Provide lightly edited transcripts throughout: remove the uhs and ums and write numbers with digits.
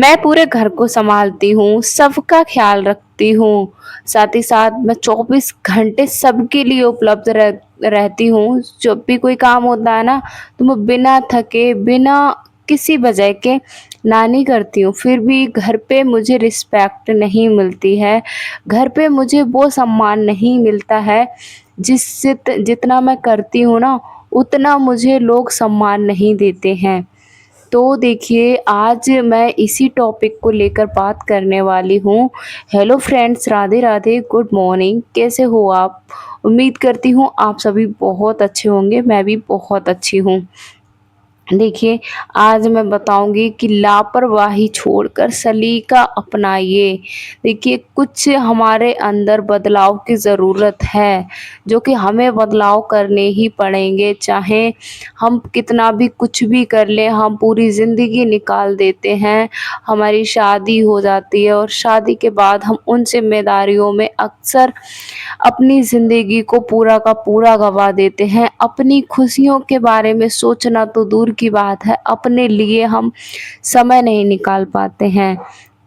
मैं पूरे घर को सँभालती हूँ, सबका ख़्याल रखती हूँ, साथ ही साथ मैं 24 घंटे सबके लिए उपलब्ध रहती हूँ। जब भी कोई काम होता है ना, तो मैं बिना थके, बिना किसी वजह के ना नहीं करती हूँ। फिर भी घर पे मुझे रिस्पेक्ट नहीं मिलती है, घर पे मुझे वो सम्मान नहीं मिलता है, जितना मैं करती हूँ ना, उतना मुझे लोग सम्मान नहीं देते हैं। तो देखिए, आज मैं इसी टॉपिक को लेकर बात करने वाली हूँ। Hello friends, Radhe Radhe, good morning, कैसे हो आप? उम्मीद करती हूँ आप सभी बहुत अच्छे होंगे, मैं भी बहुत अच्छी हूँ। देखिए, आज मैं बताऊँगी कि लापरवाही छोड़कर सलीका अपनाइए। देखिए, कुछ हमारे अंदर बदलाव की ज़रूरत है, जो कि हमें बदलाव करने ही पड़ेंगे, चाहे हम कितना भी कुछ भी कर लें, हम पूरी ज़िंदगी निकाल देते हैं, हमारी शादी हो जाती है और शादी के बाद हम उन ज़िम्मेदारियों में अक्सर अपनी ज़िंदगी को पूरा का पूरा गँवा देते हैं। अपनी खुशियों के बारे में सोचना तो दूर की बात है, अपने लिए हम समय नहीं निकाल पाते हैं।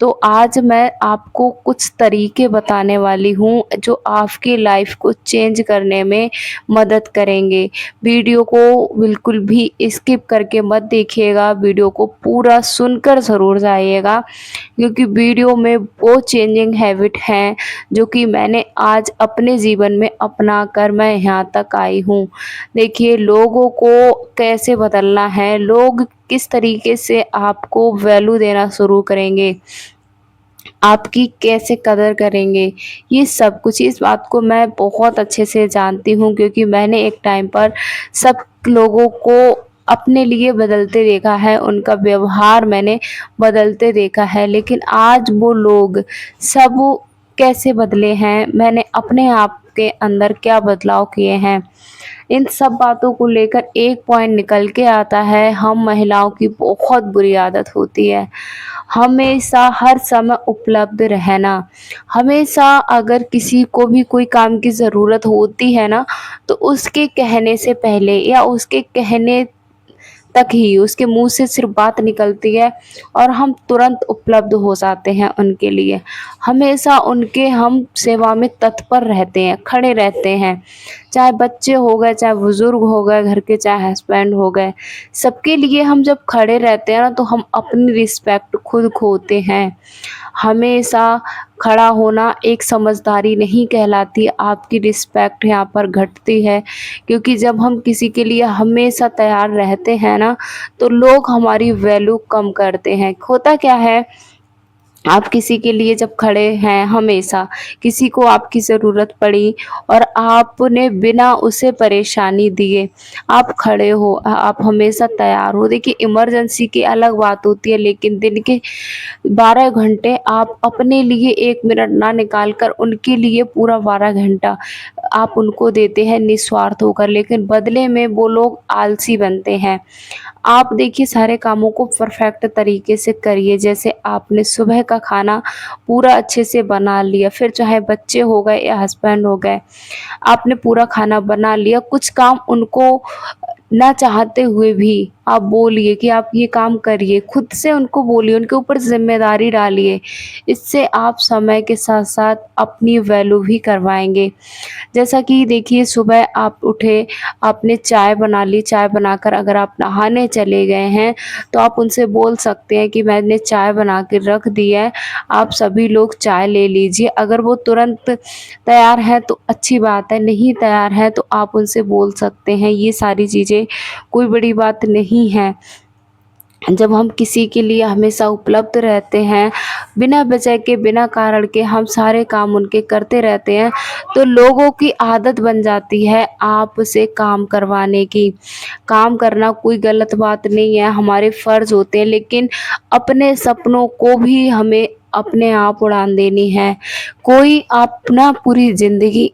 तो आज मैं आपको कुछ तरीके बताने वाली हूँ, जो आपकी लाइफ़ को चेंज करने में मदद करेंगे। वीडियो को बिल्कुल भी स्किप करके मत देखिएगा, वीडियो को पूरा सुनकर ज़रूर जाइएगा, क्योंकि वीडियो में वो चेंजिंग हैबिट हैं जो कि मैंने आज अपने जीवन में अपना कर मैं यहाँ तक आई हूँ। देखिए, लोगों को कैसे बदलना है, लोग किस तरीके से आपको वैल्यू देना शुरू करेंगे, आपकी कैसे कदर करेंगे, ये सब कुछ, इस बात को मैं बहुत अच्छे से जानती हूँ, क्योंकि मैंने एक टाइम पर सब लोगों को अपने लिए बदलते देखा है, उनका व्यवहार मैंने बदलते देखा है। लेकिन आज वो लोग सब कैसे बदले हैं, मैंने अपने आप के अंदर क्या बदलाव किए हैं, इन सब बातों को लेकर एक पॉइंट निकल के आता है। हम महिलाओं की बहुत बुरी आदत होती है, हमेशा हर समय उपलब्ध रहना। हमेशा अगर किसी को भी कोई काम की ज़रूरत होती है ना, तो उसके कहने से पहले या उसके कहने तक ही उसके मुँह से सिर्फ़ बात निकलती है और हम तुरंत उपलब्ध हो जाते हैं उनके लिए। हमेशा उनके हम सेवा में तत्पर रहते हैं, खड़े रहते हैं। चाहे बच्चे हो गए, चाहे बुज़ुर्ग हो गए घर के, चाहे हस्बैंड हो गए, सबके लिए हम जब खड़े रहते हैं ना, तो हम अपनी रिस्पेक्ट खुद खोते हैं। हमेशा खड़ा होना एक समझदारी नहीं कहलाती, आपकी रिस्पेक्ट यहाँ पर घटती है, क्योंकि जब हम किसी के लिए हमेशा तैयार रहते हैं ना, तो लोग हमारी वैल्यू कम करते हैं। होता क्या है, आप किसी के लिए जब खड़े हैं, हमेशा किसी को आपकी ज़रूरत पड़ी और आपने बिना उसे परेशानी दिए आप खड़े हो, आप हमेशा तैयार हो। देखिए, इमरजेंसी की अलग बात होती है, लेकिन दिन के 12 घंटे आप अपने लिए 1 मिनट ना निकाल कर उनके लिए पूरा 12 घंटा आप उनको देते हैं निस्वार्थ होकर, लेकिन बदले में वो लोग आलसी बनते हैं। आप देखिए, सारे कामों को परफेक्ट तरीके से करिए। जैसे आपने सुबह का खाना पूरा अच्छे से बना लिया, फिर चाहे बच्चे हो गए या हस्बैंड हो गए, आपने पूरा खाना बना लिया, कुछ काम उनको ना चाहते हुए भी आप बोलिए कि आप ये काम करिए, खुद से उनको बोलिए, उनके ऊपर ज़िम्मेदारी डालिए। इससे आप समय के साथ-साथ अपनी वैल्यू भी करवाएँगे। जैसा कि देखिए, सुबह आप उठे, आपने चाय बना ली, चाय बनाकर अगर आप नहाने चले गए हैं, तो आप उनसे बोल सकते हैं कि मैंने चाय बना के रख दी है, आप सभी लोग चाय ले लीजिए। अगर वो तुरंत तैयार है तो अच्छी बात है, नहीं तैयार है तो आप उनसे बोल सकते हैं। ये सारी चीज़ें कोई बड़ी बात नहीं है। जब हम किसी के लिए हमेशा उपलब्ध रहते हैं, बिना वजह के, बिना कारण के हम सारे काम उनके करते रहते हैं, तो लोगों की आदत बन जाती है आपसे काम करवाने की। काम करना कोई गलत बात नहीं है, हमारे फ़र्ज़ होते हैं, लेकिन अपने सपनों को भी हमें अपने आप उड़ान देनी है। कोई अपना पूरी ज़िंदगी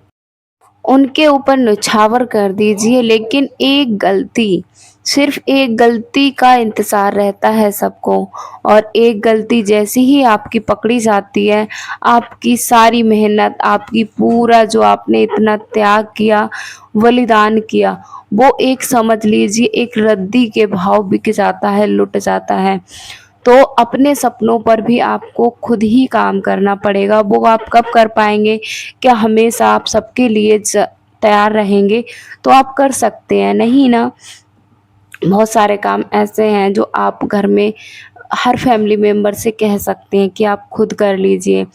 उनके ऊपर न्योछावर कर दीजिए, लेकिन एक गलती, सिर्फ़ एक गलती का इंतज़ार रहता है सबको, और एक गलती जैसे ही आपकी पकड़ी जाती है, आपकी सारी मेहनत, आपकी पूरा जो आपने इतना त्याग किया, बलिदान किया, वो एक समझ लीजिए एक रद्दी के भाव बिक जाता है, लुट जाता है। तो अपने सपनों पर भी आपको खुद ही काम करना पड़ेगा। वो आप कब कर पाएँगे? क्या हमेशा आप सबके लिए तैयार रहेंगे? तो आप कर सकते हैं, नहीं ना? बहुत सारे काम ऐसे हैं जो आप घर में हर फैमिली मेंबर से कह सकते हैं कि आप खुद कर लीजिए।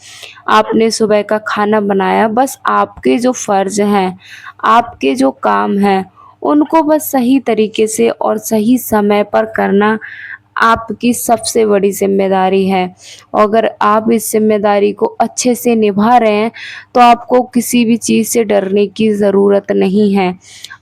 आपने सुबह का खाना बनाया, बस आपके जो फ़र्ज़ हैं, आपके जो काम हैं, उनको बस सही तरीके से और सही समय पर करना आपकी सबसे बड़ी ज़िम्मेदारी है। और अगर आप इस ज़िम्मेदारी को अच्छे से निभा रहे हैं, तो आपको किसी भी चीज़ से डरने की ज़रूरत नहीं है।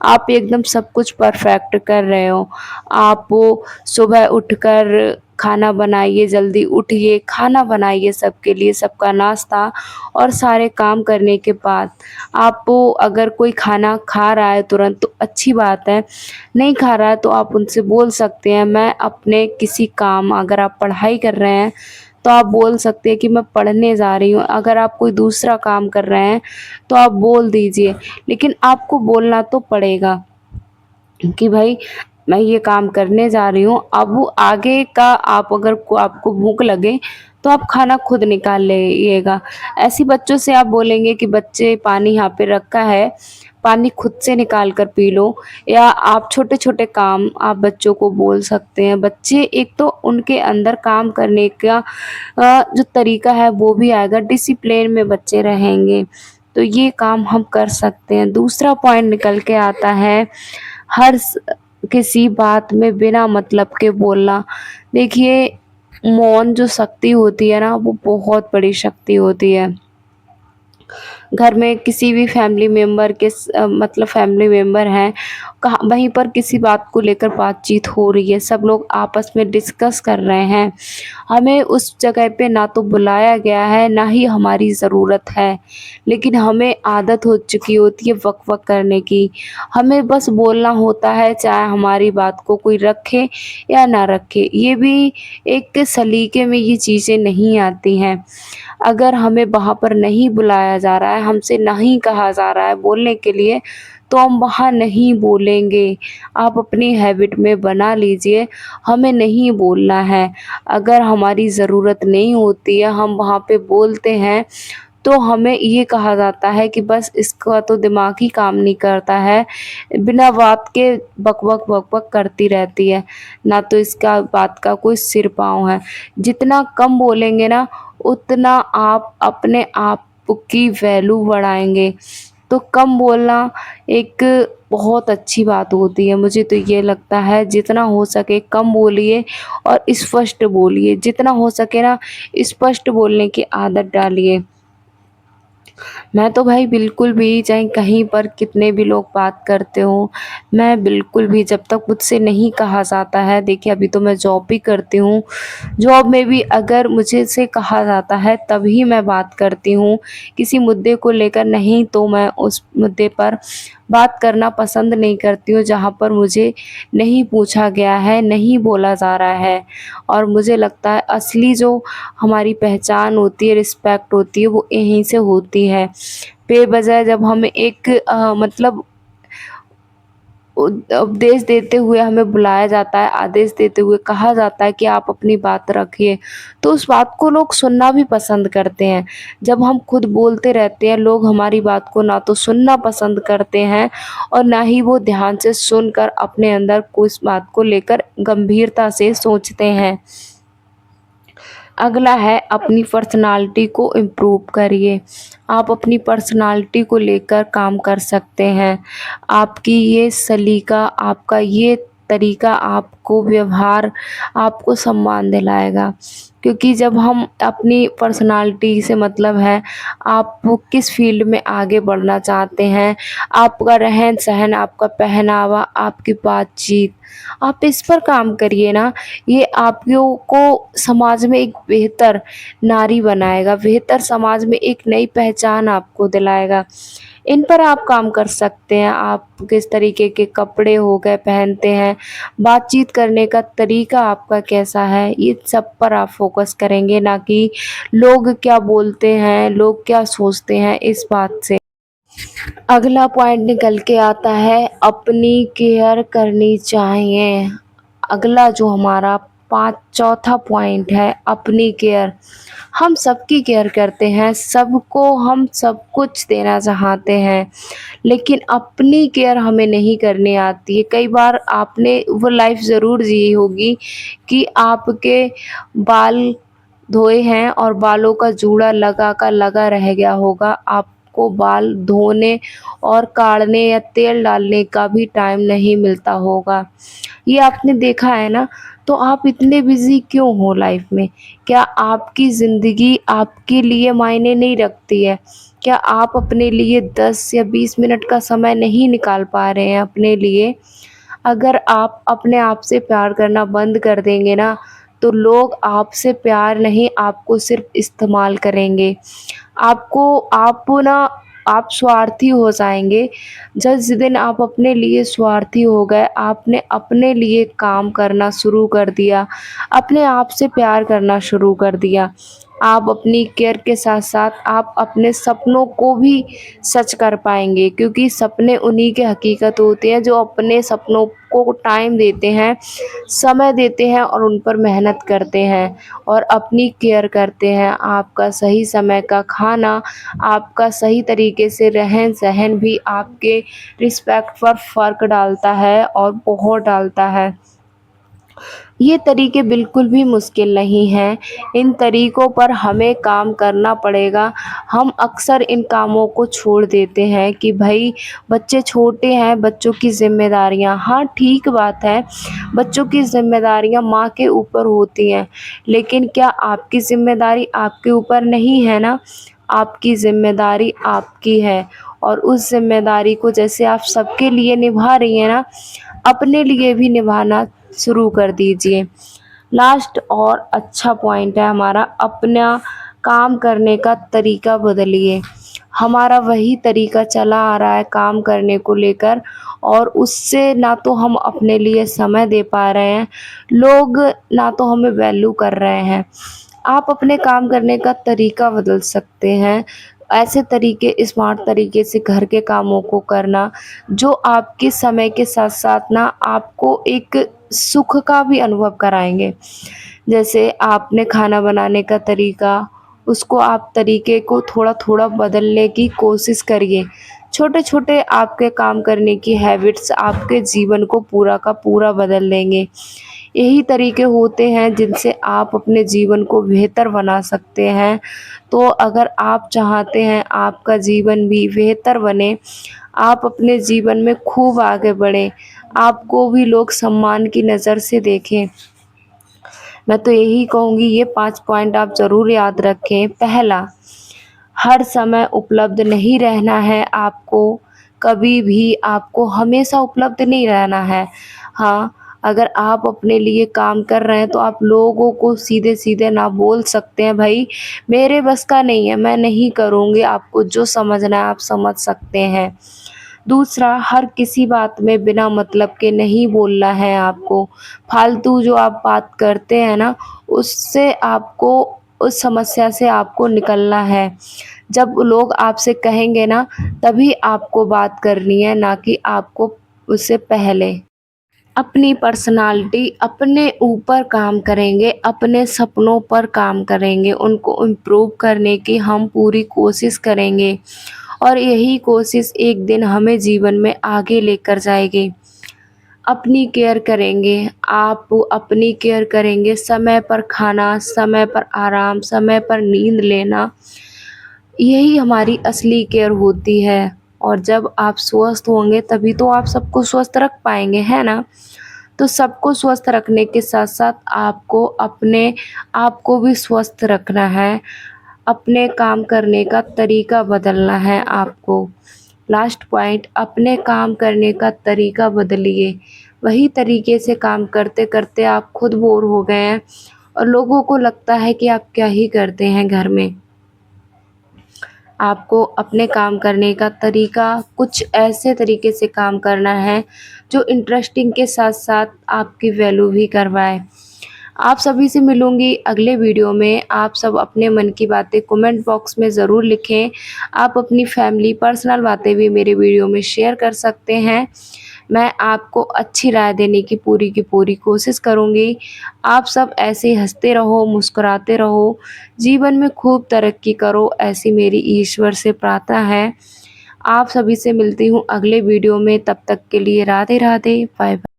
आप एकदम सब कुछ परफ़ेक्ट कर रहे हो। आप वो सुबह उठकर खाना बनाइए, जल्दी उठिए, खाना बनाइए सबके लिए, सबका नाश्ता और सारे काम करने के बाद आप वो अगर कोई खाना खा रहा है तुरंत तो अच्छी बात है, नहीं खा रहा है तो आप उनसे बोल सकते हैं मैं अपने किसी काम अगर आप पढ़ाई कर रहे हैं, तो आप बोल सकते हैं कि मैं पढ़ने जा रही हूँ। अगर आप कोई दूसरा काम कर रहे हैं, तो आप बोल दीजिए, लेकिन आपको बोलना तो पड़ेगा। कि भाई मैं ये काम करने जा रही हूँ। अब वो आगे का आप अगर को आपको भूख लगे तो आप खाना खुद निकाल लेइएगा। ऐसे बच्चों से आप बोलेंगे कि बच्चे पानी यहाँ पे रखा है, पानी खुद से निकाल कर पी लो, या आप छोटे-छोटे काम आप बच्चों को बोल सकते हैं। बच्चे एक तो उनके अंदर काम करने का जो तरीका है वो भी आएगा, डिसिप्लिन में बच्चे रहेंगे। तो ये काम हम कर सकते हैं। दूसरा पॉइंट निकल के आता है हर किसी बात में बिना मतलब के बोलना। देखिए, मौन जो शक्ति होती है ना, वो बहुत बड़ी शक्ति होती है। घर में किसी भी फैमिली मेंबर के मतलब फैमिली मेंबर हैं, कहाँ वहीं पर किसी बात को लेकर बातचीत हो रही है, सब लोग आपस में डिस्कस कर रहे हैं। हमें उस जगह पे ना तो बुलाया गया है, ना ही हमारी ज़रूरत है, लेकिन हमें आदत हो चुकी होती है वक-वक करने की। हमें बस बोलना होता है, चाहे हमारी बात को कोई रखे या ना रखे। ये भी एक सलीके में ये चीज़ें नहीं आती हैं। अगर हमें वहाँ पर नहीं बुलाया जा रहा है, हमसे नहीं कहा जा रहा है बोलने के लिए, तो हम वहाँ नहीं बोलेंगे। आप अपनी हैबिट में बना लीजिए, हमें नहीं बोलना है। अगर हमारी ज़रूरत नहीं होती है, हम वहाँ पे बोलते हैं, तो हमें ये कहा जाता है कि बस इसका तो दिमाग ही काम नहीं करता है, बिना बात के बक-बक, बक-बक करती रहती है, ना तो इसका बात का कोई सिर-पाँव है। जितना कम बोलेंगे ना, उतना आप अपने आप की वैल्यू बढ़ाएँगे। तो कम बोलना एक बहुत अच्छी बात होती है। मुझे तो ये लगता है जितना हो सके कम बोलिए और स्पष्ट बोलिए। जितना हो सके ना स्पष्ट बोलने की आदत डालिए। मैं तो भाई बिल्कुल भी चाहे कहीं पर कितने भी लोग बात करते हों, मैं बिल्कुल भी जब तक मुझसे नहीं कहा जाता है, देखिए अभी तो मैं जॉब भी करती हूँ, जॉब में भी अगर मुझे से कहा जाता है तभी मैं बात करती हूँ, किसी मुद्दे को लेकर नहीं तो मैं उस मुद्दे पर बात करना पसंद नहीं करती हूँ जहाँ पर मुझे नहीं पूछा गया है, नहीं बोला जा रहा है। और मुझे लगता है असली जो हमारी पहचान होती है, रिस्पेक्ट होती है, वो यहीं से होती है। बेवजह जब हमें एक मतलब उपदेश देते हुए हमें बुलाया जाता है, आदेश देते हुए कहा जाता है कि आप अपनी बात रखिए, तो उस बात को लोग सुनना भी पसंद करते हैं। जब हम खुद बोलते रहते हैं, लोग हमारी बात को ना तो सुनना पसंद करते हैं और ना ही वो ध्यान से सुनकर अपने अंदर को इस बात को लेकर गंभीरता से सोचते हैं। अगला है अपनी पर्सनालिटी को इम्प्रूव करिए। आप अपनी पर्सनालिटी को लेकर काम कर सकते हैं। आपकी ये सलीका, आपका ये तरीका आपको व्यवहार आपको सम्मान दिलाएगा। क्योंकि जब हम अपनी पर्सनालिटी से मतलब है, आप वो किस फ़ील्ड में आगे बढ़ना चाहते हैं, आपका रहन-सहन, आपका पहनावा, आपकी बातचीत, आप इस पर काम करिए ना। ये आपको को समाज में एक बेहतर नारी बनाएगा, बेहतर समाज में एक नई पहचान आपको दिलाएगा। इन पर आप काम कर सकते हैं। आप किस तरीके के कपड़े हो गए पहनते हैं, बातचीत करने का तरीका आपका कैसा है, ये सब पर आप फ़ोकस करेंगे, ना कि लोग क्या बोलते हैं, लोग क्या सोचते हैं इस बात से। अगला पॉइंट निकल के आता है अपनी केयर करनी चाहिए। अगला जो हमारा चौथा पॉइंट है अपनी केयर। हम सबकी केयर करते हैं, सबको हम सब कुछ देना चाहते हैं, लेकिन अपनी केयर हमें नहीं करनी आती है। कई बार आपने वो लाइफ़ ज़रूर जी होगी कि आपके बाल धोए हैं और बालों का जूड़ा लगा का लगा रह गया होगा। आपको बाल धोने और काढ़ने या तेल डालने का भी टाइम नहीं मिलता होगा। ये आपने देखा है ना? तो आप इतने बिज़ी क्यों हो लाइफ़ में? क्या आपकी ज़िंदगी आपके लिए मायने नहीं रखती है? क्या आप अपने लिए 10 या 20 मिनट का समय नहीं निकाल पा रहे हैं अपने लिए? अगर आप अपने आप से प्यार करना बंद कर देंगे ना, तो लोग आपसे प्यार नहीं, आपको सिर्फ़ इस्तेमाल करेंगे। आप स्वार्थी हो जाएँगे। जिस दिन आप अपने लिए स्वार्थी हो गए, आपने अपने लिए काम करना शुरू कर दिया, अपने आप से प्यार करना शुरू कर दिया, आप अपनी केयर के साथ-साथ आप अपने सपनों को भी सच कर पाएँगे, क्योंकि सपने उन्हीं की हकीकत होते हैं जो अपने सपनों को टाइम देते हैं, समय देते हैं और उन पर मेहनत करते हैं और अपनी केयर करते हैं। आपका सही समय का खाना, आपका सही तरीके से रहन-सहन भी आपके रिस्पेक्ट पर फ़र्क डालता है और बहुत डालता है। ये तरीके बिल्कुल भी मुश्किल नहीं हैं, इन तरीकों पर हमें काम करना पड़ेगा। हम अक्सर इन कामों को छोड़ देते हैं कि भई बच्चे छोटे हैं, बच्चों की ज़िम्मेदारियाँ, हाँ ठीक बात है, बच्चों की ज़िम्मेदारियाँ माँ के ऊपर होती हैं, लेकिन क्या आपकी ज़िम्मेदारी आपके ऊपर नहीं है ना? आपकी ज़िम्मेदारी आपकी है और उस ज़िम्मेदारी को जैसे आप सबके लिए निभा रही हैं ना, अपने लिए भी निभाना शुरू कर दीजिए। लास्ट और अच्छा पॉइंट है हमारा, अपना काम करने का तरीका बदलिए। हमारा वही तरीका चला आ रहा है काम करने को लेकर और उससे ना तो हम अपने लिए समय दे पा रहे हैं, लोग ना तो हमें वैल्यू कर रहे हैं। आप अपने काम करने का तरीका बदल सकते हैं। ऐसे तरीके स्मार्ट तरीके से घर के कामों को करना, जो आपके समय के साथ-साथ ना आपको एक सुख का भी अनुभव कराएँगे। जैसे आपने खाना बनाने का तरीका, उसको आप तरीके को थोड़ा-थोड़ा बदलने की कोशिश करिए। छोटे-छोटे आपके काम करने की हैबिट्स आपके जीवन को पूरा का पूरा बदल देंगे। यही तरीके होते हैं जिनसे आप अपने जीवन को बेहतर बना सकते हैं। तो अगर आप चाहते हैं आपका जीवन भी बेहतर बने, आप अपने जीवन में खूब आगे बढ़ें, आपको भी लोग सम्मान की नज़र से देखें। मैं तो यही कहूँगी ये 5 पॉइंट आप ज़रूर याद रखें। पहला, हर समय उपलब्ध नहीं रहना है आपको, कभी भी आपको हमेशा उपलब्ध नहीं रहना है। हाँ, अगर आप अपने लिए काम कर रहे हैं तो आप लोगों को सीधे-सीधे ना बोल सकते हैं, भई मेरे बस का नहीं है, मैं नहीं करूँगी, आपको जो समझना है आप समझ सकते हैं। दूसरा, हर किसी बात में बिना मतलब के नहीं बोलना है आपको। फालतू जो आप बात करते हैं ना, उससे आपको उस समस्या से आपको निकलना है। जब लोग आपसे कहेंगे ना, तभी आपको बात करनी है, ना कि आपको उससे पहले। अपनी पर्सनैलिटी अपने ऊपर काम करेंगे, अपने सपनों पर काम करेंगे, उनको इम्प्रूव करने की हम पूरी कोशिश करेंगे और यही कोशिश एक दिन हमें जीवन में आगे लेकर जाएगी। अपनी केयर करेंगे, आप अपनी केयर करेंगे, समय पर खाना, समय पर आराम, समय पर नींद लेना, यही हमारी असली केयर होती है और जब आप स्वस्थ होंगे तभी तो आप सबको स्वस्थ रख पाएँगे, है ना? तो सबको स्वस्थ रखने के साथ-साथ आपको अपने आप को भी स्वस्थ रखना है, अपने काम करने का तरीका बदलना है आपको। लास्ट पॉइंट, अपने काम करने का तरीका बदलिए। वही तरीके से काम करते-करते आप खुद बोर हो गए हैं और लोगों को लगता है कि आप क्या ही करते हैं घर में। आपको अपने काम करने का तरीका कुछ ऐसे तरीके से काम करना है जो इंटरेस्टिंग के साथ-साथ आपकी वैल्यू भी करवाए। आप सभी से मिलूँगी अगले वीडियो में। आप सब अपने मन की बातें कमेंट बॉक्स में ज़रूर लिखें। आप अपनी फैमिली पर्सनल बातें भी मेरे वीडियो में शेयर कर सकते हैं। मैं आपको अच्छी राय देने की पूरी कोशिश करूँगी। आप सब ऐसे ही हँसते रहो, मुस्कुराते रहो, जीवन में खूब तरक्की करो, ऐसी मेरी ईश्वर से प्रार्थना है। आप सभी से मिलती हूँ अगले वीडियो में, तब तक के लिए राधे राधे, बाय बाय।